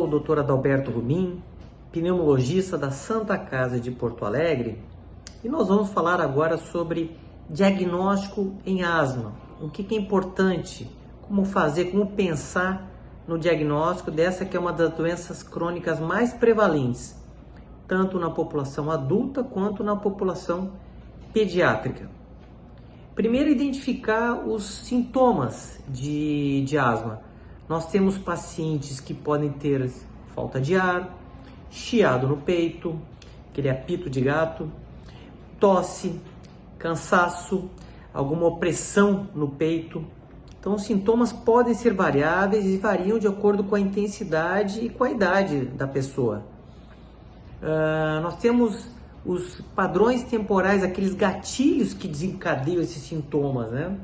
o Dr. Adalberto Rubim, pneumologista da Santa Casa de Porto Alegre, e nós vamos falar agora sobre diagnóstico em asma. O que é importante, como fazer, como pensar no diagnóstico dessa que é uma das doenças crônicas mais prevalentes, tanto na população adulta quanto na população pediátrica. Primeiro, identificar os sintomas de asma. Nós temos pacientes que podem ter falta de ar, chiado no peito, aquele apito de gato, tosse, cansaço, alguma opressão no peito. Então, os sintomas podem ser variáveis e variam de acordo com a intensidade e com a idade da pessoa. Nós temos os padrões temporais, aqueles gatilhos que desencadeiam esses sintomas, né?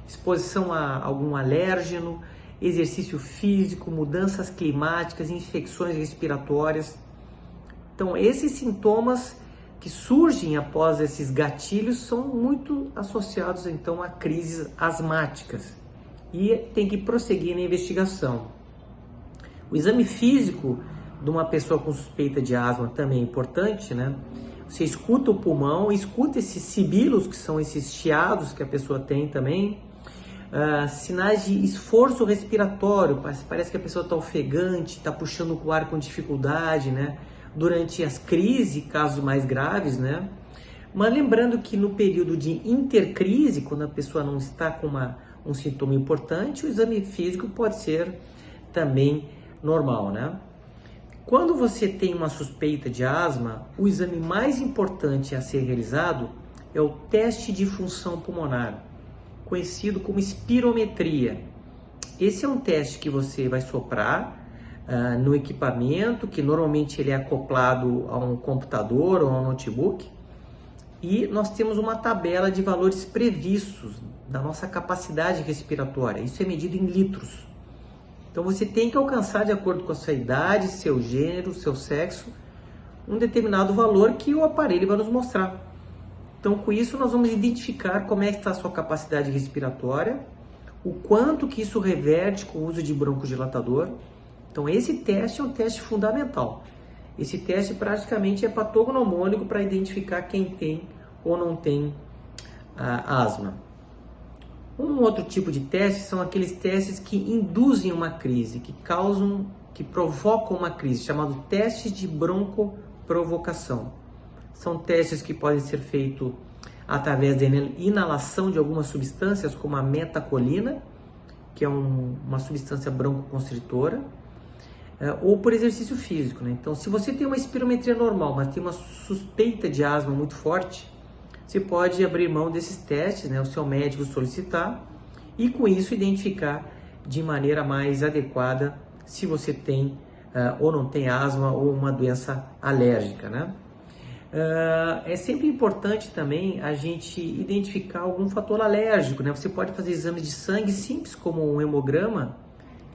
Exposição a algum alérgeno, exercício físico, mudanças climáticas, infecções respiratórias. Então, esses sintomas que surgem após esses gatilhos são muito associados, então, a crises asmáticas e tem que prosseguir na investigação. O exame físico de uma pessoa com suspeita de asma também é importante, né? Você escuta o pulmão, escuta esses sibilos, que são esses chiados que a pessoa tem também, sinais de esforço respiratório, parece que a pessoa está ofegante, está puxando o ar com dificuldade, né? Durante as crises, casos mais graves, né? Mas lembrando que no período de intercrise, quando a pessoa não está com um sintoma importante, o exame físico pode ser também normal, né? Quando você tem uma suspeita de asma, o exame mais importante a ser realizado é o teste de função pulmonar, conhecido como espirometria. Esse é um teste que você vai soprar no equipamento, que normalmente ele é acoplado a um computador ou a um notebook, e nós temos uma tabela de valores previstos da nossa capacidade respiratória. Isso é medido em litros. Então você tem que alcançar, de acordo com a sua idade, seu gênero, seu sexo, um determinado valor que o aparelho vai nos mostrar. Então, com isso, nós vamos identificar como é que está a sua capacidade respiratória, o quanto que isso reverte com o uso de broncodilatador. Então, esse teste é um teste fundamental. Esse teste praticamente é patognomônico para identificar quem tem ou não tem asma. Um outro tipo de teste são aqueles testes que induzem uma crise, que provocam uma crise, chamado teste de broncoprovocação. São testes que podem ser feitos através da inalação de algumas substâncias, como a metacolina, que é uma substância broncoconstritora, ou por exercício físico, né? Então, se você tem uma espirometria normal, mas tem uma suspeita de asma muito forte, você pode abrir mão desses testes, né? O seu médico solicitar e com isso identificar de maneira mais adequada se você tem ou não tem asma ou uma doença alérgica, né? É sempre importante também a gente identificar algum fator alérgico, né? Você pode fazer exames de sangue simples, como um hemograma,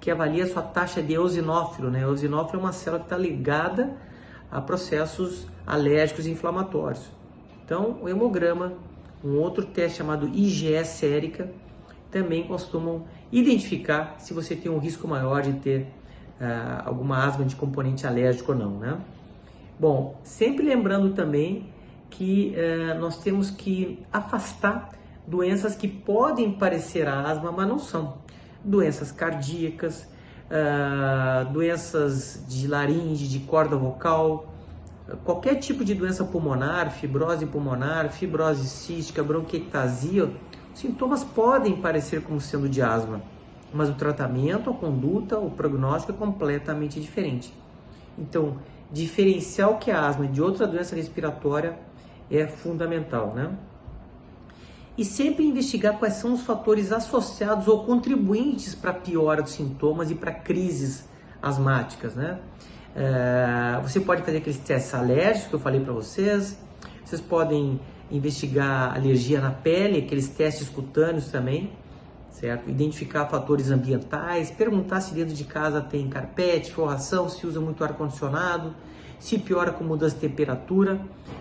que avalia a sua taxa de eosinófilo, né? O eosinófilo é uma célula que está ligada a processos alérgicos e inflamatórios. Então, o hemograma, um outro teste chamado IgE sérica, também costumam identificar se você tem um risco maior de ter alguma asma de componente alérgico ou não, né? Bom, sempre lembrando também que nós temos que afastar doenças que podem parecer asma, mas não são. Doenças cardíacas, doenças de laringe, de corda vocal, qualquer tipo de doença pulmonar, fibrose cística, bronquiectasia, sintomas podem parecer como sendo de asma, mas o tratamento, a conduta, o prognóstico é completamente diferente. Então, diferenciar o que é asma de outra doença respiratória é fundamental, né? E sempre investigar quais são os fatores associados ou contribuintes para a piora dos sintomas e para crises asmáticas, né? Você pode fazer aqueles testes alérgicos que eu falei para vocês, vocês podem investigar alergia na pele, aqueles testes cutâneos também, certo? Identificar fatores ambientais, perguntar se dentro de casa tem carpete, forração, se usa muito ar-condicionado, se piora com mudança de temperatura.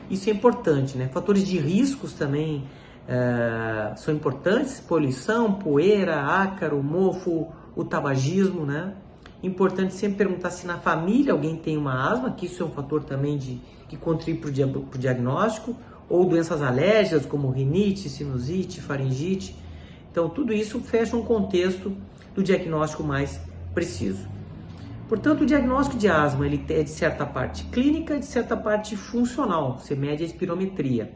Isso é importante, né? Fatores de riscos também são importantes, poluição, poeira, ácaro, mofo, o tabagismo, né? Importante sempre perguntar se na família alguém tem uma asma, que isso é um fator também que contribui para o diagnóstico, ou doenças alérgicas como rinite, sinusite, faringite. Então, tudo isso fecha um contexto do diagnóstico mais preciso. Portanto, o diagnóstico de asma ele é de certa parte clínica, de certa parte funcional. Você mede a espirometria.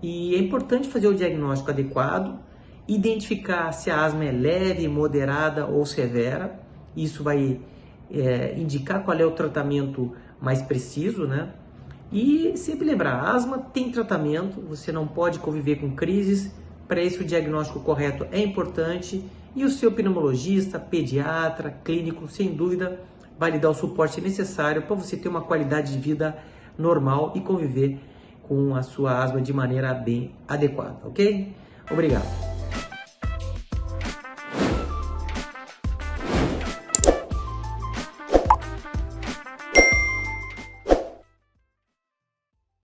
E é importante fazer o diagnóstico adequado, identificar se a asma é leve, moderada ou severa. Isso vai indicar qual é o tratamento mais preciso, né? E sempre lembrar, a asma tem tratamento, você não pode conviver com crises. Para isso, o diagnóstico correto é importante e o seu pneumologista, pediatra, clínico, sem dúvida, vai lhe dar o suporte necessário para você ter uma qualidade de vida normal e conviver com a sua asma de maneira bem adequada, ok? Obrigado.